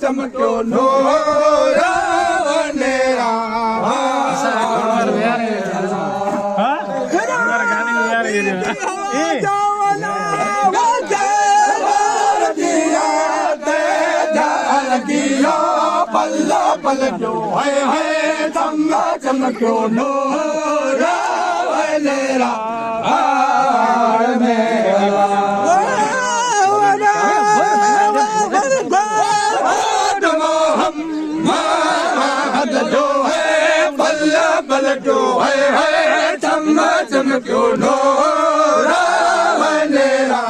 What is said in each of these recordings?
चमको नो रावनेरा पलटो है चम्मा चमको नूरा वलेरा जो है बल्ला पलटो है चम्मा चमको नूरा वलेरा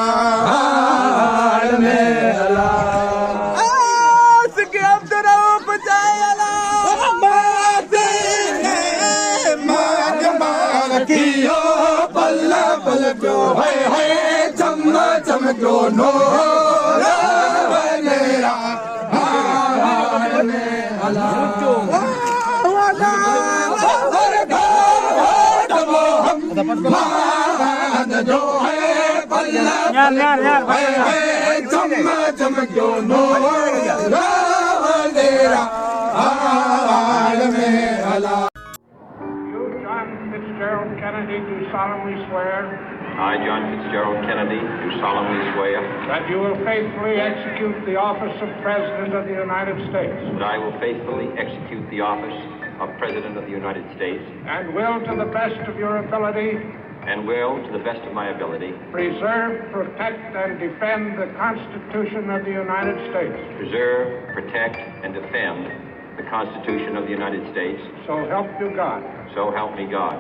पलटो है चम्मा चमको नूरा वलेरा जो है चम्मा चमको नूरा वलेरा Fitzgerald Kennedy, do solemnly swear. I, John Fitzgerald Kennedy, do solemnly swear. That you will faithfully execute the office of President of the United States. That I will faithfully execute the office of President of the United States. And will, to the best of your ability. And will, to the best of my ability. Preserve, protect, and defend the Constitution of the United States. Preserve, protect, and defend the Constitution of the United States. So help you God. So help me God.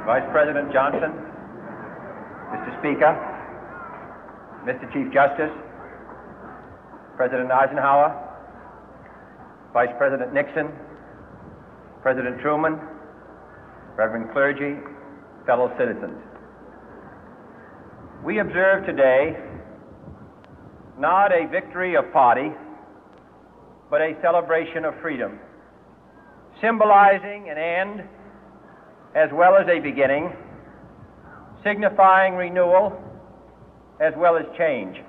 Vice President Johnson, Mr. Speaker, Mr. Chief Justice, President Eisenhower, Vice President Nixon, President Truman, Reverend clergy, fellow citizens. We observe today not a victory of party, but a celebration of freedom, symbolizing an end as well as a beginning, signifying renewal as well as change.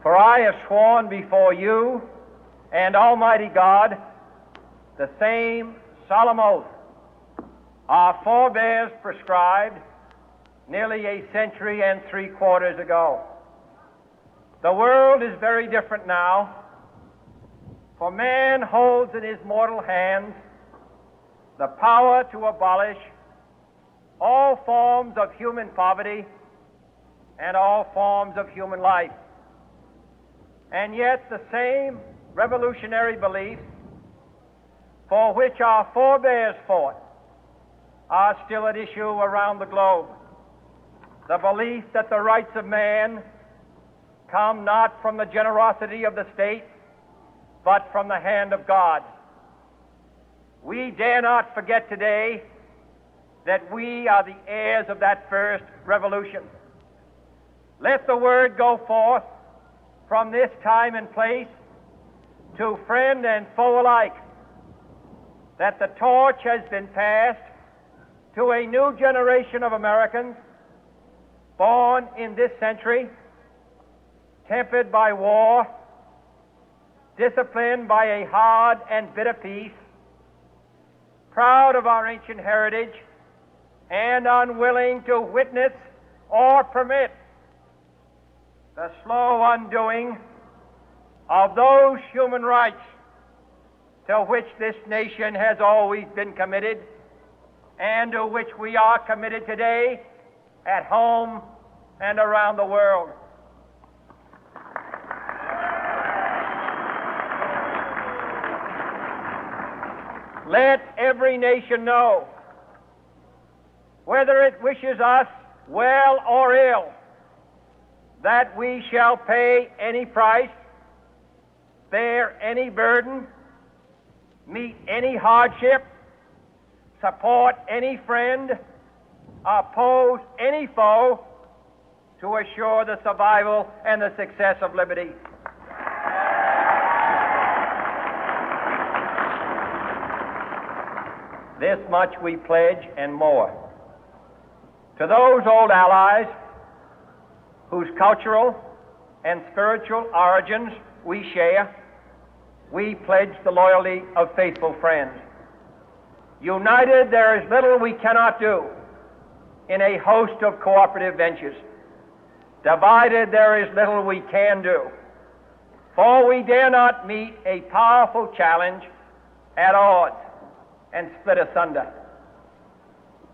For I have sworn before you and Almighty God the same solemn oath our forebears prescribed nearly a century and 3/4 ago. The world is very different now, for man holds in his mortal hands the power to abolish all forms of human poverty and all forms of human life. And yet the same revolutionary beliefs for which our forebears fought are still at issue around the globe. The belief that the rights of man come not from the generosity of the state, but from the hand of God. We dare not forget today that we are the heirs of that first revolution. Let the word go forth from this time and place to friend and foe alike that the torch has been passed to a new generation of Americans born in this century, tempered by war, disciplined by a hard and bitter peace, proud of our ancient heritage, and unwilling to witness or permit the slow undoing of those human rights to which this nation has always been committed and to which we are committed today at home and around the world. Let every nation know, whether it wishes us well or ill, that we shall pay any price, bear any burden, meet any hardship, support any friend, oppose any foe to assure the survival and the success of liberty. This much we pledge and more. To those old allies whose cultural and spiritual origins we share, we pledge the loyalty of faithful friends. United, there is little we cannot do in a host of cooperative ventures. Divided, there is little we can do, for we dare not meet a powerful challenge at odds and split asunder.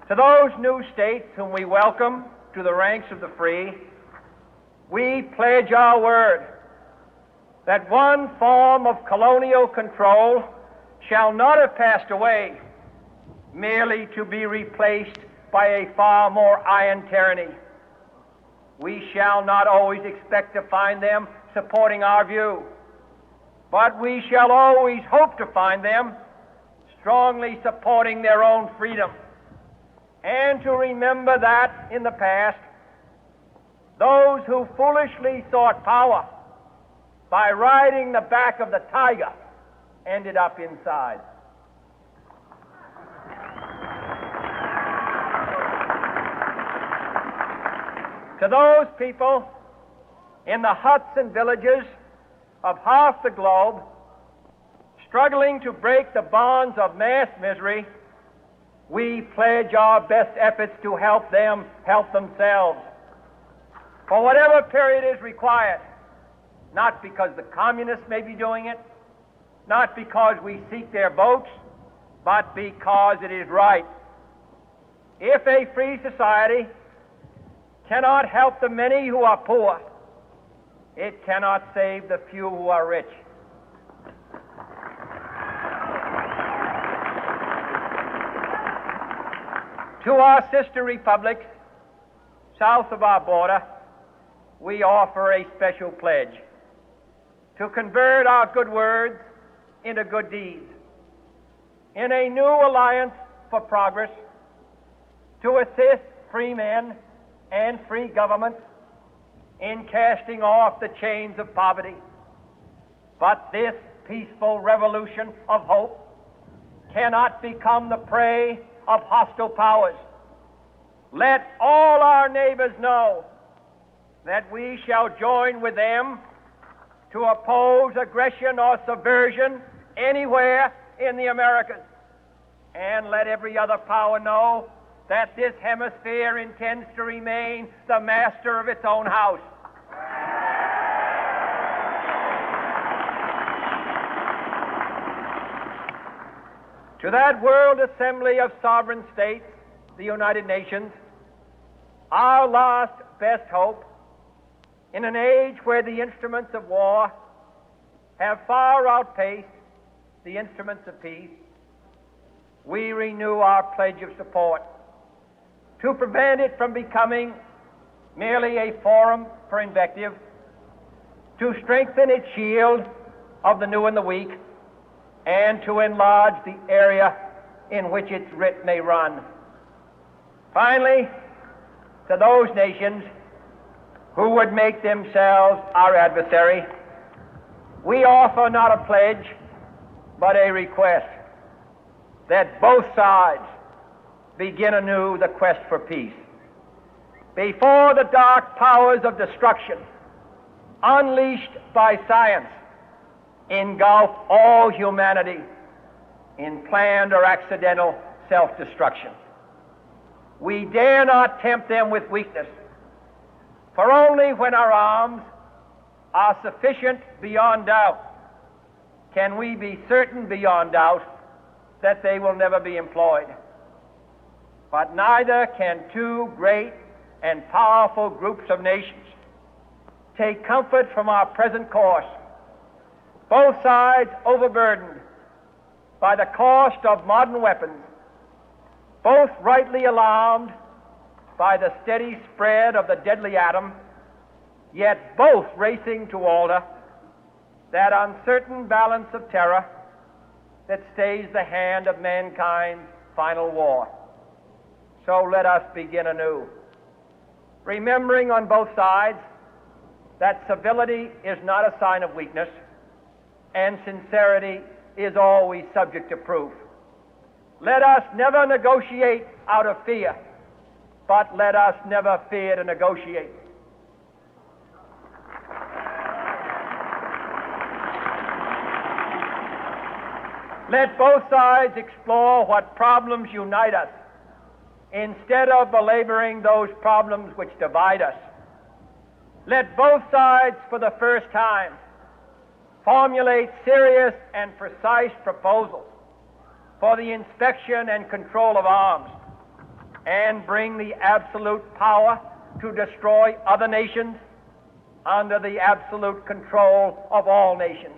To those new states whom we welcome to the ranks of the free, we pledge our word that one form of colonial control shall not have passed away merely to be replaced by a far more iron tyranny. We shall not always expect to find them supporting our view, but we shall always hope to find them strongly supporting their own freedom, and to remember that in the past, those who foolishly sought power by riding the back of the tiger ended up inside. To those people in the huts and villages of half the globe struggling to break the bonds of mass misery, we pledge our best efforts to help them help themselves for whatever period is required, not because the communists may be doing it, not because we seek their votes, but because it is right. If a free society cannot help the many who are poor, it cannot save the few who are rich. To our sister republics south of our border, we offer a special pledge to convert our good words into good deeds, in a new alliance for progress, to assist free men and free governments in casting off the chains of poverty. But this peaceful revolution of hope cannot become the prey of hostile powers. Let all our neighbors know that we shall join with them to oppose aggression or subversion anywhere in the Americas. And let every other power know that this hemisphere intends to remain the master of its own house. To that World Assembly of Sovereign States, the United Nations, our last best hope, in an age where the instruments of war have far outpaced the instruments of peace, we renew our pledge of support to prevent it from becoming merely a forum for invective, to strengthen its shield of the new and the weak, and to enlarge the area in which its writ may run. Finally, to those nations who would make themselves our adversary, we offer not a pledge, but a request that both sides begin anew the quest for peace. Before the dark powers of destruction, unleashed by science, engulf all humanity in planned or accidental self-destruction, we dare not tempt them with weakness, for only when our arms are sufficient beyond doubt can we be certain beyond doubt that they will never be employed. But neither can two great and powerful groups of nations take comfort from our present course, both sides overburdened by the cost of modern weapons, both rightly alarmed by the steady spread of the deadly atom, yet both racing to alter that uncertain balance of terror that stays the hand of mankind's final war. So let us begin anew, remembering on both sides that civility is not a sign of weakness, and sincerity is always subject to proof. Let us never negotiate out of fear, but let us never fear to negotiate. Let both sides explore what problems unite us, instead of belaboring those problems which divide us. Let both sides, for the first time, formulate serious and precise proposals for the inspection and control of arms, and bring the absolute power to destroy other nations under the absolute control of all nations.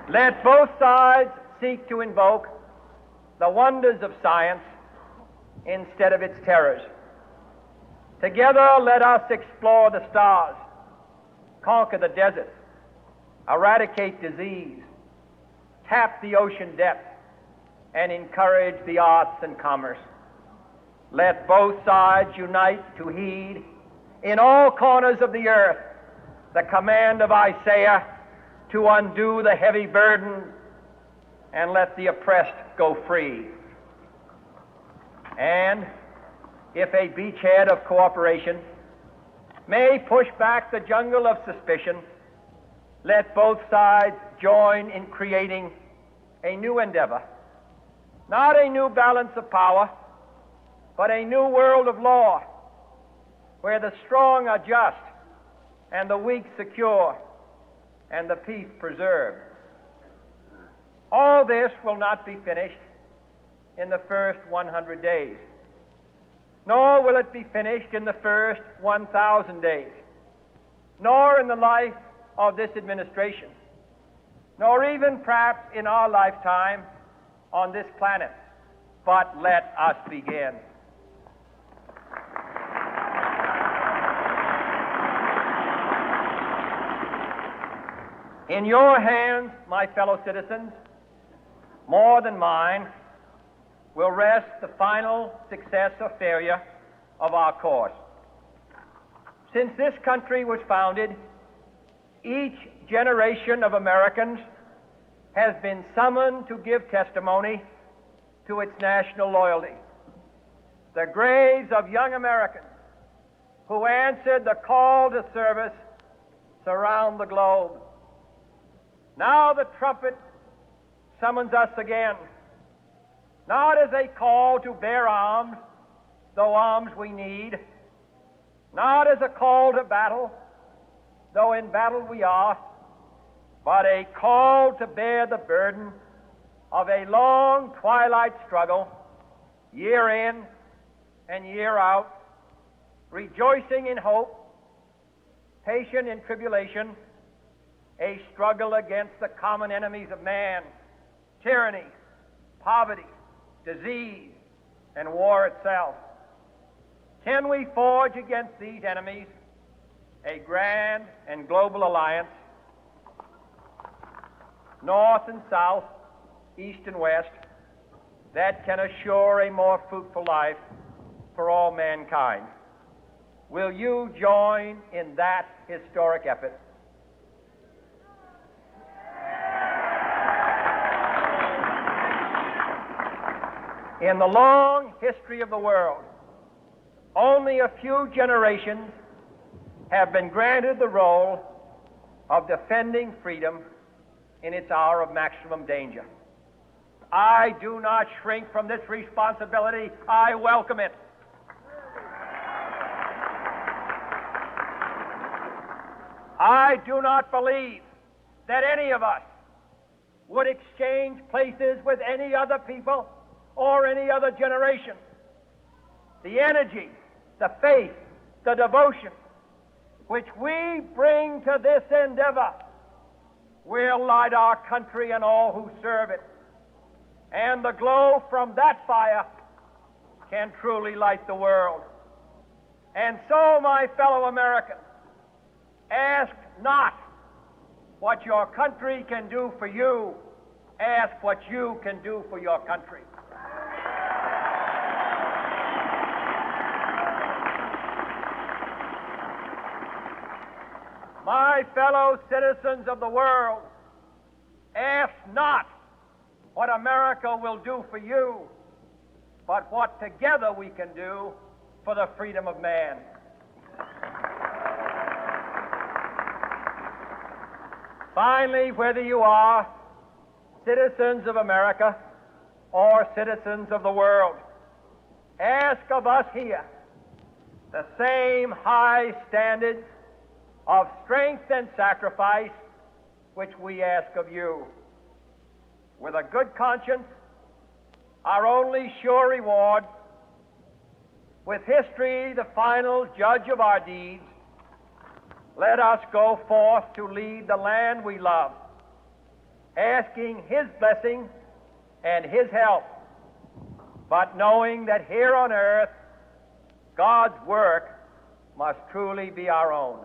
Let both sides seek to invoke the wonders of science instead of its terrors. Together, let us explore the stars, conquer the deserts, eradicate disease, tap the ocean depths, and encourage the arts and commerce. Let both sides unite to heed in all corners of the earth the command of Isaiah to undo the heavy burden and let the oppressed go free. And if a beachhead of cooperation may push back the jungle of suspicion, let both sides join in creating a new endeavor, not a new balance of power, but a new world of law, where the strong are just and the weak secure and the peace preserved. All this will not be finished in the first 100 days, nor will it be finished in the first 1,000 days, nor in the life of this administration, nor even perhaps in our lifetime on this planet. But let us begin. In your hands, my fellow citizens, more than mine, will rest the final success or failure of our course. Since this country was founded, each generation of Americans has been summoned to give testimony to its national loyalty. The graves of young Americans who answered the call to service surround the globe. Now the trumpet summons us again, not as a call to bear arms, though arms we need, not as a call to battle, though in battle we are, but a call to bear the burden of a long twilight struggle, year in and year out, rejoicing in hope, patient in tribulation, a struggle against the common enemies of man, tyranny, poverty, disease, and war itself. Can we forge against these enemies a grand and global alliance, north and south, east and west, that can assure a more fruitful life for all mankind? Will you join in that historic effort? In the long history of the world, only a few generations have been granted the role of defending freedom in its hour of maximum danger. I do not shrink from this responsibility. I welcome it. I do not believe that any of us would exchange places with any other people or any other generation. The energy, the faith, the devotion which we bring to this endeavor will light our country and all who serve it. And the glow from that fire can truly light the world. And so, my fellow Americans, ask not what your country can do for you, ask what you can do for your country. My fellow citizens of the world, ask not what America will do for you, but what together we can do for the freedom of man. Finally, whether you are citizens of America or citizens of the world, ask of us here the same high standards of strength and sacrifice which we ask of you. With a good conscience, our only sure reward, with history the final judge of our deeds, let us go forth to lead the land we love, asking His blessing and His help, but knowing that here on earth God's work must truly be our own.